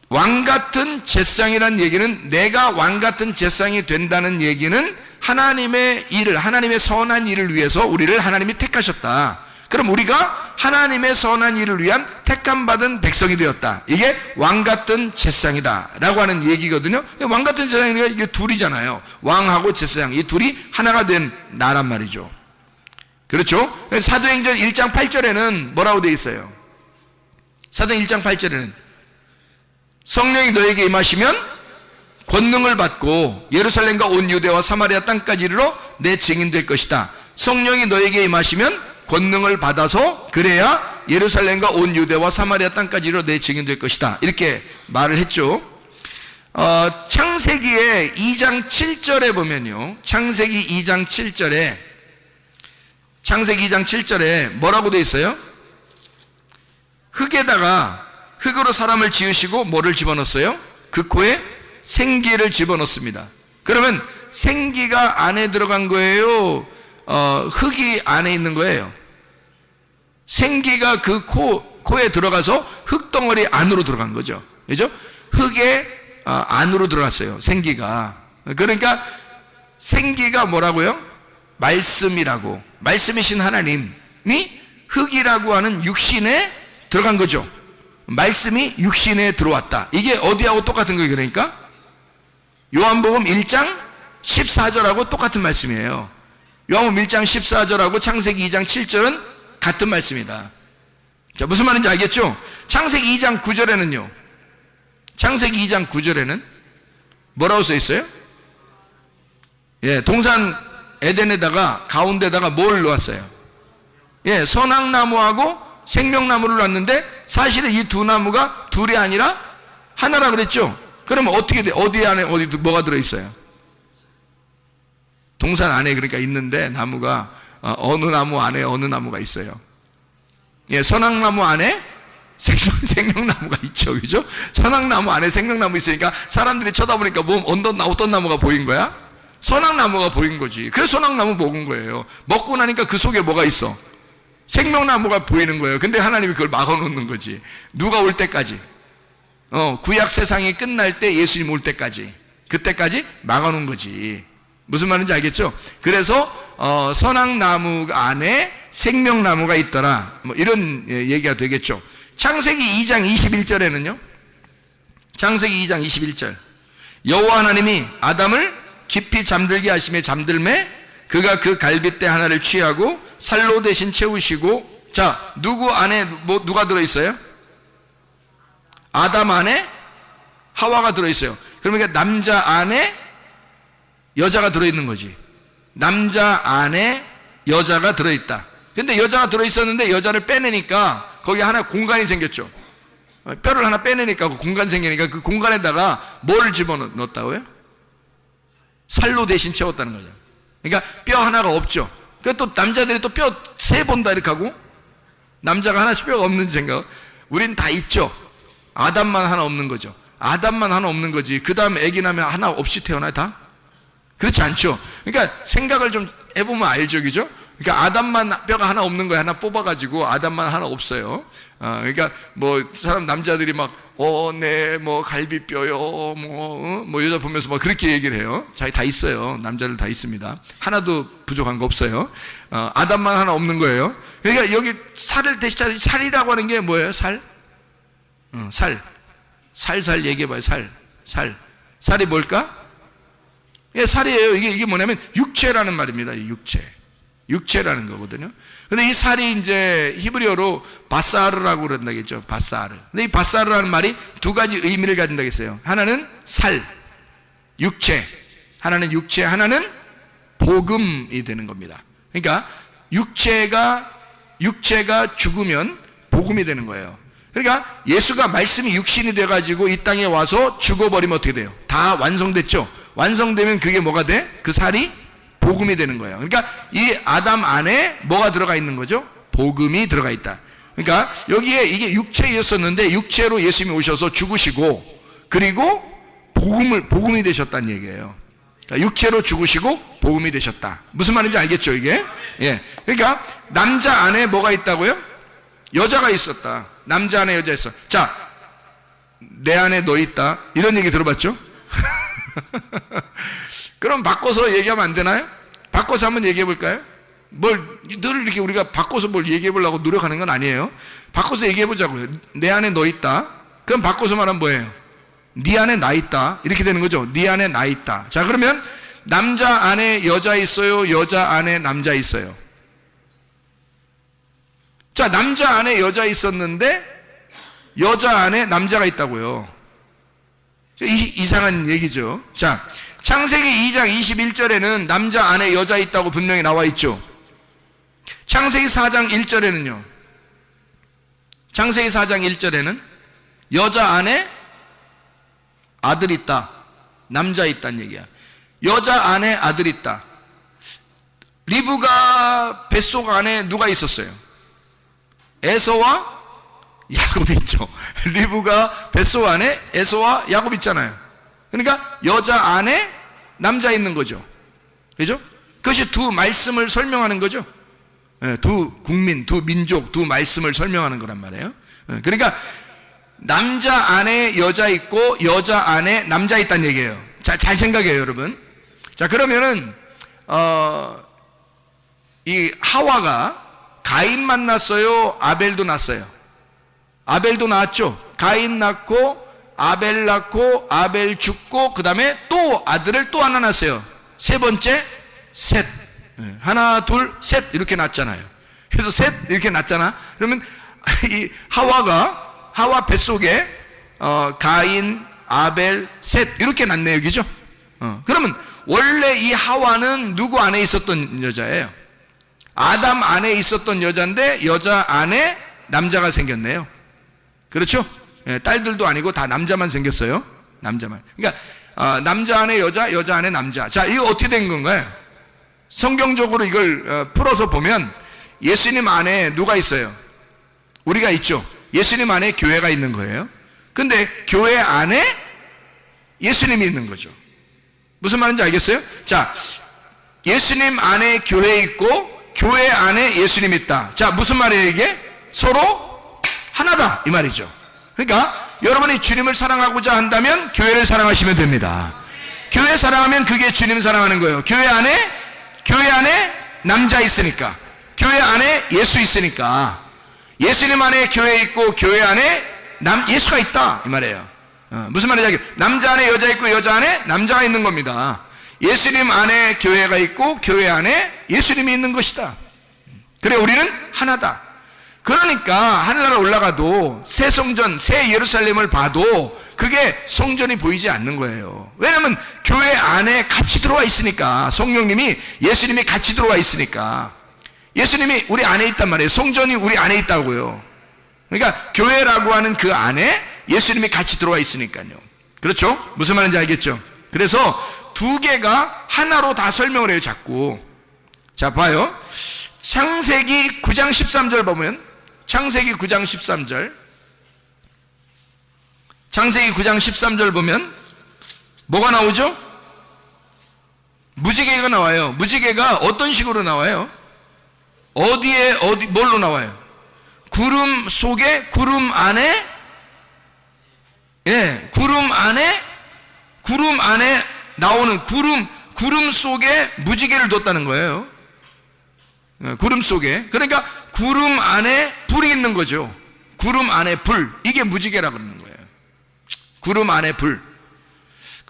왕 같은 제사장이라는 얘기는 내가 왕 같은 제사장이 된다는 얘기는 하나님의 일을, 하나님의 선한 일을 위해서 우리를 하나님이 택하셨다. 그럼 우리가 하나님의 선한 일을 위한 택함받은 백성이 되었다. 이게 왕 같은 제사장이다 라고 하는 얘기거든요. 왕 같은 제사장이니까 이게 둘이잖아요. 왕하고 제사장, 이 둘이 하나가 된 나란 말이죠. 그렇죠? 사도행전 1장 8절에는 뭐라고 되어 있어요? 사도행전 1장 8절에는 성령이 너에게 임하시면 권능을 받고 예루살렘과 온 유대와 사마리아 땅까지 이르러 내 증인 될 것이다. 성령이 너에게 임하시면 권능을 받아서 그래야 예루살렘과 온 유대와 사마리아 땅까지 이르러 내 증인 될 것이다. 이렇게 말을 했죠. 창세기의 2장 7절에 보면요. 창세기 2장 7절에 뭐라고 되어 있어요? 흙으로 사람을 지으시고 뭐를 집어넣었어요? 그 코에 생기를 집어넣습니다. 그러면 생기가 안에 들어간 거예요? 흙이 안에 있는 거예요? 생기가 그 코에 들어가서 흙덩어리 안으로 들어간 거죠. 그죠? 흙에 안으로 들어갔어요. 생기가. 그러니까 생기가 뭐라고요? 말씀이라고. 말씀이신 하나님이 흙이라고 하는 육신에 들어간 거죠. 말씀이 육신에 들어왔다. 이게 어디하고 똑같은 거예요? 그러니까 요한복음 1장 14절하고 똑같은 말씀이에요. 요한복음 1장 14절하고 창세기 2장 7절은 같은 말씀이다. 자, 무슨 말인지 알겠죠? 창세기 2장 9절에는요. 창세기 2장 9절에는 뭐라고 써 있어요? 예, 동산 에덴에다가 가운데다가 뭘 놓았어요? 예, 선악나무하고 생명나무를 놨는데 사실은 이 두 나무가 둘이 아니라 하나라 그랬죠? 그러면 어떻게 돼? 어디 안에 뭐가 들어있어요? 동산 안에 그러니까 있는데 나무가 어느 나무 안에 어느 나무가 있어요. 예, 선악나무 안에 생명나무가 있죠. 그죠? 선악나무 안에 생명나무 있으니까 사람들이 쳐다보니까 어떤 나무가 보인 거야? 선악나무가 보인 거지. 그래서 선악나무 먹은 거예요. 먹고 나니까 그 속에 뭐가 있어? 생명나무가 보이는 거예요. 근데 하나님이 그걸 막아놓는 거지. 누가 올 때까지. 구약 세상이 끝날 때 예수님 올 때까지. 그때까지 막아놓은 거지. 무슨 말인지 알겠죠? 그래서 선악나무 안에 생명나무가 있더라. 뭐 이런 얘기가 되겠죠. 창세기 2장 21절에는요. 창세기 2장 21절. 여호와 하나님이 아담을 깊이 잠들게 하심에 잠들매 그가 그 갈빗대 하나를 취하고 살로 대신 채우시고, 자, 누구 안에 누가 들어있어요? 아담 안에 하와가 들어있어요. 그러니까 남자 안에 여자가 들어있는 거지. 남자 안에 여자가 들어있다. 근데 여자가 들어있었는데 여자를 빼내니까 거기 하나 공간이 생겼죠. 뼈를 하나 빼내니까 그 공간 생기니까 그 공간에다가 뭐를 집어넣었다고요? 살로 대신 채웠다는 거죠. 그러니까 뼈 하나가 없죠. 그러니까 또 남자들이 또 뼈 세 본다 이렇게 하고, 남자가 하나씩 뼈가 없는지 생각. 우린 다 있죠. 아담만 하나 없는 거죠. 아담만 하나 없는 거지. 그 다음에 애기 나면 하나 없이 태어나요 다? 그렇지 않죠. 그러니까 생각을 좀 해보면 알죠, 그죠? 그러니까 아담만 뼈가 하나 없는 거야. 하나 뽑아가지고 아담만 하나 없어요. 그러니까 뭐 사람 남자들이 막 네 뭐 갈비뼈요 뭐 여자 보면서 막 그렇게 얘기를 해요. 자기 다 있어요. 남자들 다 있습니다. 하나도 부족한 거 없어요. 아담만 하나 없는 거예요. 그러니까 여기 살을 대신 살이라고 하는 게 뭐예요? 살? 살살 얘기해봐요. 살이 뭘까? 예, 살이에요. 이게 뭐냐면 육체라는 말입니다. 육체라는 거거든요. 근데 이 살이 이제 히브리어로 바사르라고 그런다겠죠. 바사르. 근데 이 바사르라는 말이 두 가지 의미를 가진다겠어요. 하나는 살, 육체. 하나는 육체, 하나는 복음이 되는 겁니다. 그러니까 육체가 죽으면 복음이 되는 거예요. 그러니까 예수가 말씀이 육신이 돼가지고 이 땅에 와서 죽어버리면 어떻게 돼요? 다 완성됐죠? 완성되면 그게 뭐가 돼? 그 살이 복음이 되는 거예요. 그러니까 이 아담 안에 뭐가 들어가 있는 거죠? 복음이 들어가 있다. 그러니까 여기에 이게 육체였었는데 육체로 예수님이 오셔서 죽으시고 그리고 복음이 되셨다는 얘기예요. 그러니까 육체로 죽으시고 복음이 되셨다. 무슨 말인지 알겠죠, 이게? 예. 그러니까 남자 안에 뭐가 있다고요? 여자가 있었다. 남자 안에 여자 있어. 자, 내 안에 너 있다. 이런 얘기 들어봤죠? 그럼 바꿔서 얘기하면 안 되나요? 바꿔서 한번 얘기해 볼까요? 늘 이렇게 우리가 바꿔서 뭘 얘기해 보려고 노력하는 건 아니에요. 바꿔서 얘기해 보자고요. 내 안에 너 있다. 그럼 바꿔서 말하면 뭐예요? 네 안에 나 있다. 이렇게 되는 거죠. 네 안에 나 있다. 자, 그러면 남자 안에 여자 있어요? 여자 안에 남자 있어요? 자, 남자 안에 여자 있었는데 여자 안에 남자가 있다고요. 이상한 얘기죠. 자, 창세기 2장 21절에는 남자 안에 여자 있다고 분명히 나와 있죠. 창세기 4장 1절에는요. 창세기 4장 1절에는 여자 안에 아들 있다. 남자 있다는 얘기야. 여자 안에 아들 있다. 리브가 뱃속 안에 누가 있었어요? 에서와 야곱 있죠. 리브가 뱃속 안에 에서와 야곱 있잖아요. 그러니까 여자 안에 남자 있는 거죠. 그죠? 그것이 두 말씀을 설명하는 거죠. 두 국민, 두 민족, 두 말씀을 설명하는 거란 말이에요. 그러니까 남자 안에 여자 있고 여자 안에 남자 있다는 얘기예요. 자, 잘 생각해요, 여러분. 자, 그러면은 이 하와가 가인 만났어요? 아벨도 낳았어요? 아벨도 낳았죠. 가인 낳고 아벨 낳고 아벨 죽고 그 다음에 또 아들을 또 하나 낳았어요. 세 번째 셋. 하나 둘 셋 이렇게 낳았잖아요. 그래서 셋 이렇게 낳았잖아. 그러면 이 하와 뱃속에 가인 아벨 셋 이렇게 낳네요. 여기죠. 그러면 원래 이 하와는 누구 안에 있었던 여자예요? 아담 안에 있었던 여자인데 여자 안에 남자가 생겼네요. 그렇죠? 딸들도 아니고 다 남자만 생겼어요. 남자만. 그러니까 남자 안에 여자, 여자 안에 남자. 자, 이거 어떻게 된 건가요? 성경적으로 이걸 풀어서 보면 예수님 안에 누가 있어요? 우리가 있죠. 예수님 안에 교회가 있는 거예요. 근데 교회 안에 예수님이 있는 거죠. 무슨 말인지 알겠어요? 자, 예수님 안에 교회 있고 교회 안에 예수님 있다. 자, 무슨 말이에요 이게? 서로 하나다 이 말이죠. 그러니까 여러분이 주님을 사랑하고자 한다면 교회를 사랑하시면 됩니다. 교회 사랑하면 그게 주님 사랑하는 거예요. 교회 안에 남자 있으니까, 교회 안에 예수 있으니까, 예수님 안에 교회 있고 교회 안에 예수가 있다 이 말이에요. 무슨 말인지 알겠죠? 남자 안에 여자 있고 여자 안에 남자가 있는 겁니다. 예수님 안에 교회가 있고 교회 안에 예수님이 있는 것이다. 그래, 우리는 하나다. 그러니까 하늘나라 올라가도 새 성전, 새 예루살렘을 봐도 그게 성전이 보이지 않는 거예요. 왜냐하면 교회 안에 같이 들어와 있으니까. 성령님이, 예수님이 같이 들어와 있으니까. 예수님이 우리 안에 있단 말이에요. 성전이 우리 안에 있다고요. 그러니까 교회라고 하는 그 안에 예수님이 같이 들어와 있으니까요. 그렇죠? 무슨 말인지 알겠죠? 그래서 두 개가 하나로 다 설명을 해요, 자꾸. 자, 봐요. 창세기 9장 13절 보면, 창세기 9장 13절, 창세기 9장 13절 보면 뭐가 나오죠? 무지개가 나와요. 무지개가 어떤 식으로 나와요? 뭘로 나와요? 구름 속에, 구름 안에, 구름 안에 나오는 구름 속에 무지개를 뒀다는 거예요. 구름 속에. 그러니까 구름 안에 불이 있는 거죠. 구름 안에 불. 이게 무지개라고 그러는 거예요. 구름 안에 불.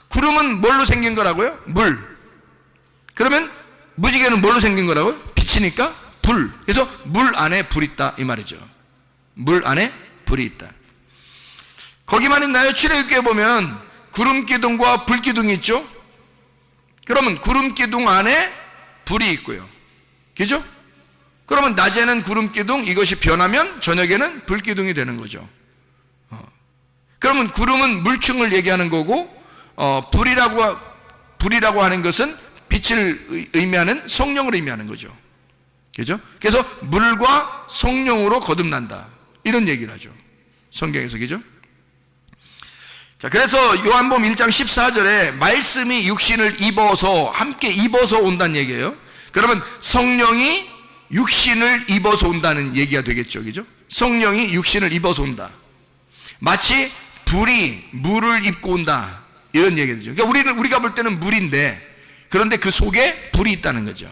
구름은 뭘로 생긴 거라고요? 물. 그러면 무지개는 뭘로 생긴 거라고요? 빛이니까 불. 그래서 물 안에 불이 있다, 이 말이죠. 물 안에 불이 있다. 거기만 있나요? 출애굽기에 보면 구름 기둥과 불 기둥이 있죠? 그러면 구름 기둥 안에 불이 있고요. 그죠? 그러면 낮에는 구름 기둥, 이것이 변하면 저녁에는 불 기둥이 되는 거죠. 그러면 구름은 물층을 얘기하는 거고, 불이라고 하는 것은 빛을 의미하는 성령을 의미하는 거죠. 그죠? 그래서 물과 성령으로 거듭난다, 이런 얘기를 하죠, 성경에서. 그죠? 자, 그래서 요한복음 1장 14절에 말씀이 육신을 입어서, 함께 입어서 온다는 얘기예요. 그러면 성령이 육신을 입어서 온다는 얘기가 되겠죠. 그죠? 성령이 육신을 입어서 온다. 마치 불이 물을 입고 온다, 이런 얘기가 되죠. 그러니까 우리가 볼 때는 물인데, 그런데 그 속에 불이 있다는 거죠.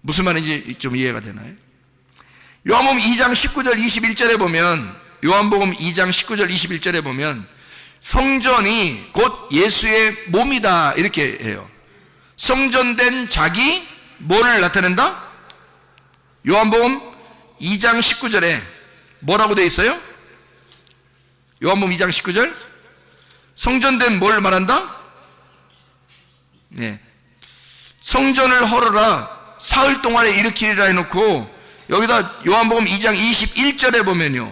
무슨 말인지 좀 이해가 되나요? 요한복음 2장 19절 21절에 보면, 요한복음 2장 19절 21절에 보면 성전이 곧 예수의 몸이다, 이렇게 해요. 성전된 자기 뭐를 나타낸다? 요한복음 2장 19절에 뭐라고 되어 있어요? 요한복음 2장 19절, 성전된 뭘 말한다? 성전을 헐어라 사흘 동안에 일으키리라 해놓고, 여기다 요한복음 2장 21절에 보면요,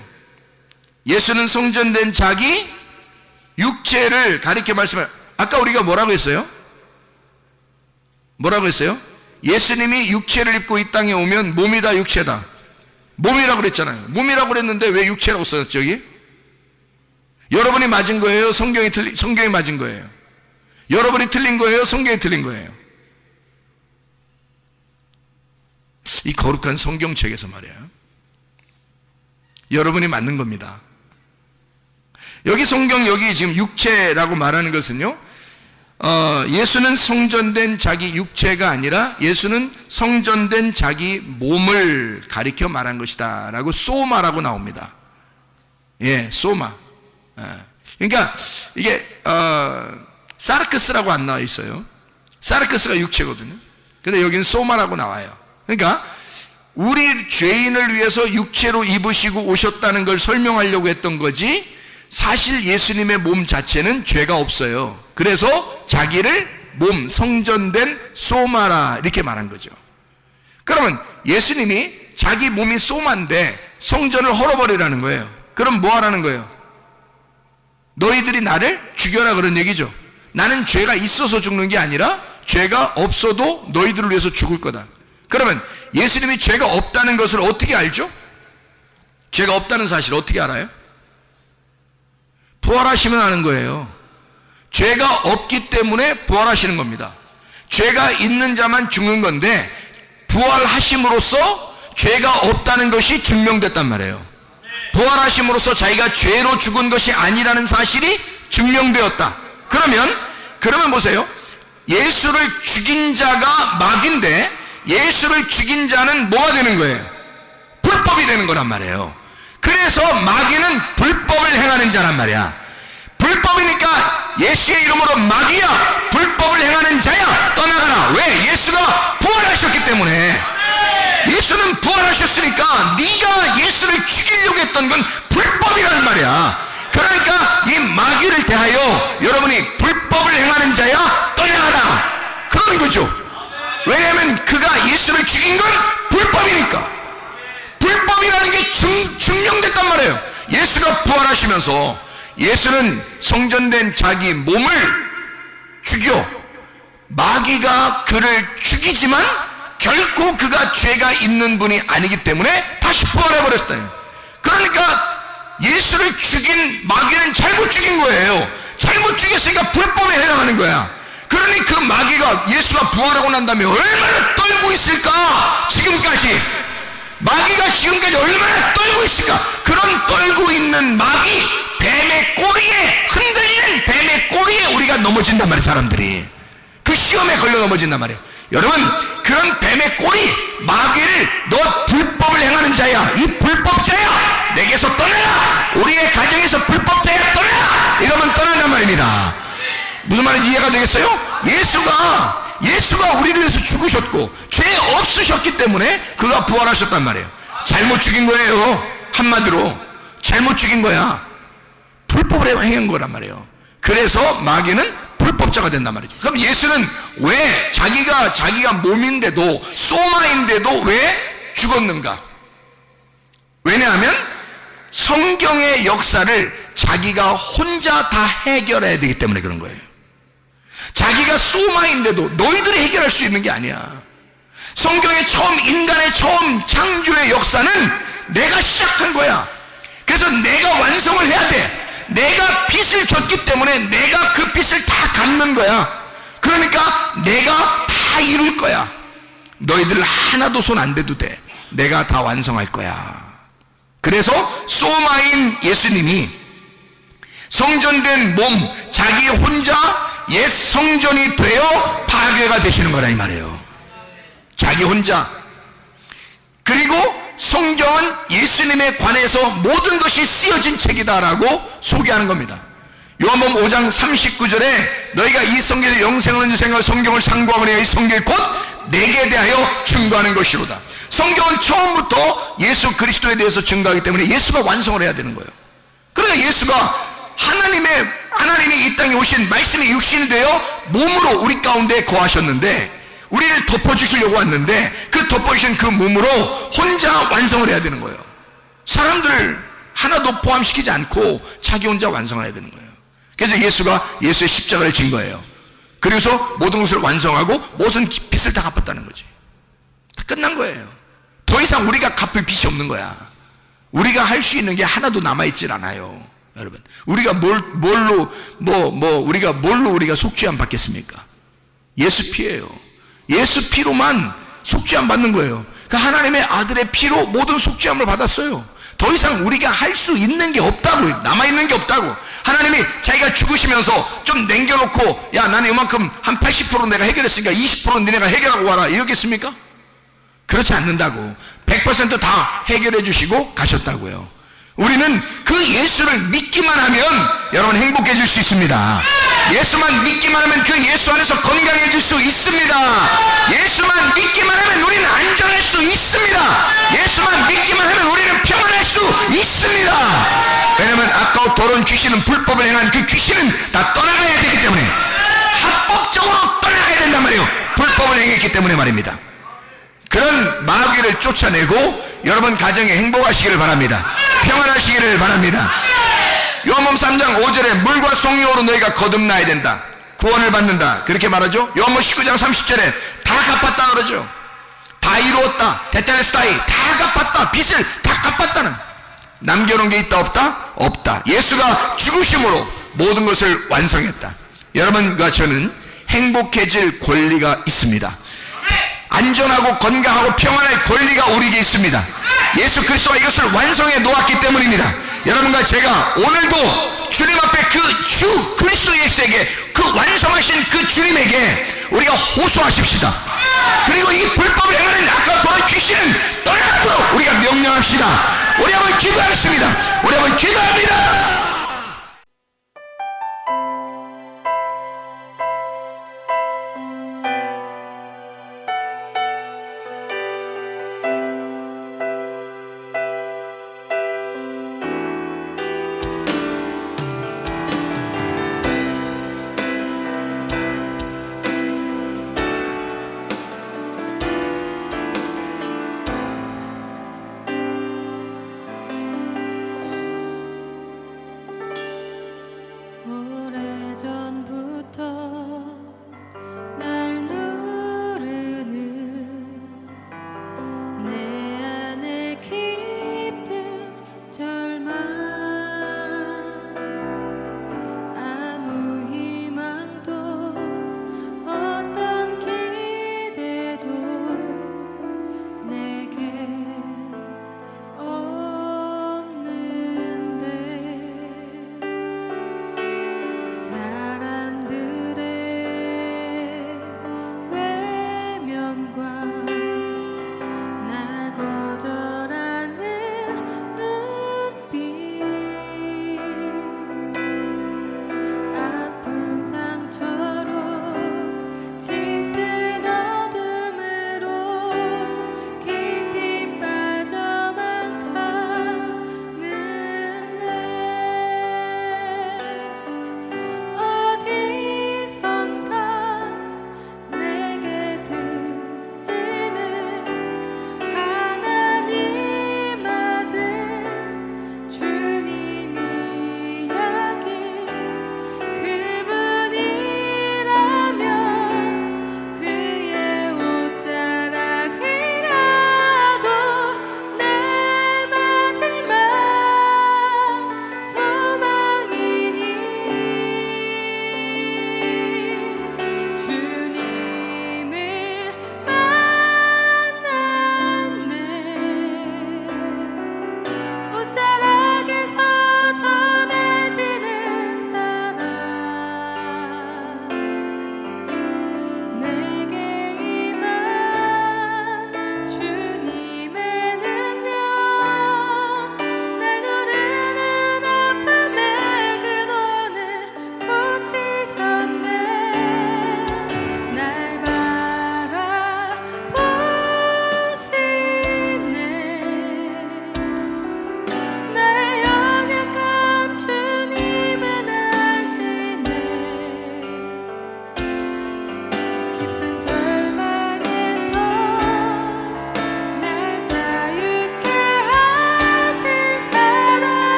예수는 성전된 자기 육체를 가리켜 말씀을, 아까 우리가 뭐라고 했어요? 뭐라고 했어요? 예수님이 육체를 입고 이 땅에 오면 몸이다, 육체다. 몸이라고 그랬잖아요. 몸이라고 그랬는데 왜 육체라고 썼죠, 여기? 여러분이 맞은 거예요? 성경이 맞은 거예요? 여러분이 틀린 거예요? 성경이 틀린 거예요? 이 거룩한 성경책에서 말이에요, 여러분이 맞는 겁니다. 여기 성경, 여기 지금 육체라고 말하는 것은요, 예수는 성전된 자기 육체가 아니라 예수는 성전된 자기 몸을 가리켜 말한 것이다 라고 소마라고 나옵니다. 소마. 그러니까 이게 사르크스라고 안 나와 있어요. 사르크스가 육체거든요. 근데 여기는 소마라고 나와요. 그러니까 우리 죄인을 위해서 육체로 입으시고 오셨다는 걸 설명하려고 했던 거지, 사실 예수님의 몸 자체는 죄가 없어요. 그래서 자기를 몸, 성전된 소마라, 이렇게 말한 거죠. 그러면 예수님이 자기 몸이 소마인데 성전을 헐어버리라는 거예요. 그럼 뭐 하라는 거예요? 너희들이 나를 죽여라, 그런 얘기죠. 나는 죄가 있어서 죽는 게 아니라 죄가 없어도 너희들을 위해서 죽을 거다. 그러면 예수님이 죄가 없다는 것을 어떻게 알죠? 죄가 없다는 사실을 어떻게 알아요? 부활하시면 아는 거예요. 죄가 없기 때문에 부활하시는 겁니다. 죄가 있는 자만 죽는 건데, 부활하심으로써 죄가 없다는 것이 증명됐단 말이에요. 부활하심으로써 자기가 죄로 죽은 것이 아니라는 사실이 증명되었다. 그러면 보세요. 예수를 죽인 자가 마귀인데, 예수를 죽인 자는 뭐가 되는 거예요? 불법이 되는 거란 말이에요. 그래서 마귀는 불법을 행하는 자란 말이야. 불법이니까 예수의 이름으로 마귀야, 불법을 행하는 자야, 떠나가라. 왜? 예수가 부활하셨기 때문에. 예수는 부활하셨으니까 네가 예수를 죽이려고 했던 건 불법이라는 말이야. 그러니까 이 마귀를 대하여 여러분이 불법을 행하는 자야, 떠나가라, 그러는 거죠. 왜냐하면 그가 예수를 죽인 건 불법이니까. 불법이라는 게 증명됐단 말이에요. 예수가 부활하시면서 예수는 성전된 자기 몸을 죽여 마귀가 그를 죽이지만 결코 그가 죄가 있는 분이 아니기 때문에 다시 부활해버렸어요. 그러니까 예수를 죽인 마귀는 잘못 죽인 거예요. 잘못 죽였으니까 불법에 해당하는 거야. 그러니 그 마귀가 예수가 부활하고 난 다음에 얼마나 떨고 있을까. 지금까지 마귀가 지금까지 얼마나 떨고 있을까. 그런 떨고 있는 마귀, 뱀의 꼬리에, 흔들리는 뱀의 꼬리에 우리가 넘어진단 말이에요. 사람들이 그 시험에 걸려 넘어진단 말이에요. 여러분, 그런 뱀의 꼬리, 마귀를 너 불법을 행하는 자야, 이 불법자야, 내게서 떠나라, 우리의 가정에서 불법자야, 떠나라, 이러면 떠난단 말입니다. 무슨 말인지 이해가 되겠어요? 예수가 우리를 위해서 죽으셨고 죄 없으셨기 때문에 그가 부활하셨단 말이에요. 잘못 죽인 거예요. 한마디로 잘못 죽인 거야. 불법을 행한 거란 말이에요. 그래서 마귀는 불법자가 된단 말이죠. 그럼 예수는 왜 자기가 몸인데도, 소마인데도 왜 죽었는가? 왜냐하면 성경의 역사를 자기가 혼자 다 해결해야 되기 때문에 그런 거예요. 자기가 소마인데도 너희들이 해결할 수 있는 게 아니야. 성경의 인간의 처음 창조의 역사는 내가 시작한 거야. 그래서 내가 완성을 해야 돼. 내가 빚을 졌기 때문에 내가 그 빚을 다 갚는 거야. 그러니까 내가 다 이룰 거야. 너희들 하나도 손 안 대도 돼. 내가 다 완성할 거야. 그래서 소마인 예수님이 성전된 몸, 자기 혼자 옛 성전이 되어 파괴가 되시는 거라 이 말이에요. 자기 혼자. 그리고 성경은 예수님에 관해서 모든 것이 쓰여진 책이다라고 소개하는 겁니다. 요한복음 5장 39절에 너희가 이 성경의 영생을 얻는 생각 성경을 상고하거니 이 성경이 곧 내게 대하여 증거하는 것이로다. 성경은 처음부터 예수 그리스도에 대해서 증거하기 때문에 예수가 완성을 해야 되는 거예요. 그러니까 예수가 하나님이 이 땅에 오신 말씀이 육신이 되어 몸으로 우리 가운데 거하셨는데 우리를 덮어주시려고 왔는데 그 덮어주신 그 몸으로 혼자 완성을 해야 되는 거예요. 사람들을 하나도 포함시키지 않고 자기 혼자 완성해야 되는 거예요. 그래서 예수가 예수의 십자가를 진 거예요. 그래서 모든 것을 완성하고 모든 빚을 다 갚았다는 거지. 다 끝난 거예요. 더 이상 우리가 갚을 빚이 없는 거야. 우리가 할 수 있는 게 하나도 남아있질 않아요. 여러분, 우리가 뭘로 우리가 속죄함 받겠습니까? 예수 피예요. 예수 피로만 속죄함 받는 거예요. 그 하나님의 아들의 피로 모든 속죄함을 받았어요. 더 이상 우리가 할 수 있는 게 없다고, 남아있는 게 없다고. 하나님이 자기가 죽으시면서 좀 남겨놓고 야 나는 이만큼 한 80% 내가 해결했으니까 20%는 니네가 해결하고 와라 이러겠습니까? 그렇지 않는다고. 100% 다 해결해 주시고 가셨다고요. 우리는 그 예수를 믿기만 하면 여러분 행복해질 수 있습니다. 예수만 믿기만 하면 그 예수 안에서 건강해질 수 있습니다. 예수만 믿기만 하면 우리는 안전할 수 있습니다. 예수만 믿기만 하면 우리는 평안할 수 있습니다. 왜냐하면 아까워 더러운 귀신은 불법을 행한 그 귀신은 다 떠나가야 되기 때문에 합법적으로 떠나가야 된단 말이에요. 불법을 행했기 때문에 말입니다. 그런 마귀를 쫓아내고 여러분 가정에 행복하시기를 바랍니다. 평안하시기를 바랍니다. 요한복음 3장 5절에 물과 성령으로 너희가 거듭나야 된다. 구원을 받는다. 그렇게 말하죠. 요한복음 19장 30절에 다 갚았다 그러죠. 다 이루었다. 테텔레스타이 다 갚았다. 빚을 다 갚았다는. 남겨놓은 게 있다 없다? 없다. 예수가 죽으심으로 모든 것을 완성했다. 여러분과 저는 행복해질 권리가 있습니다. 안전하고 건강하고 평안할 권리가 우리에게 있습니다. 예수 그리스도가 이것을 완성해 놓았기 때문입니다. 여러분과 제가 오늘도 주님 앞에 그 주 그리스도 예수에게 그 완성하신 그 주님에게 우리가 호소하십시다. 그리고 이 불법을 행하는 아까 도한 귀신은 떠나도록 우리가 명령합시다. 우리 한번 기도하겠습니다. 우리 한번 기도합니다. 닮아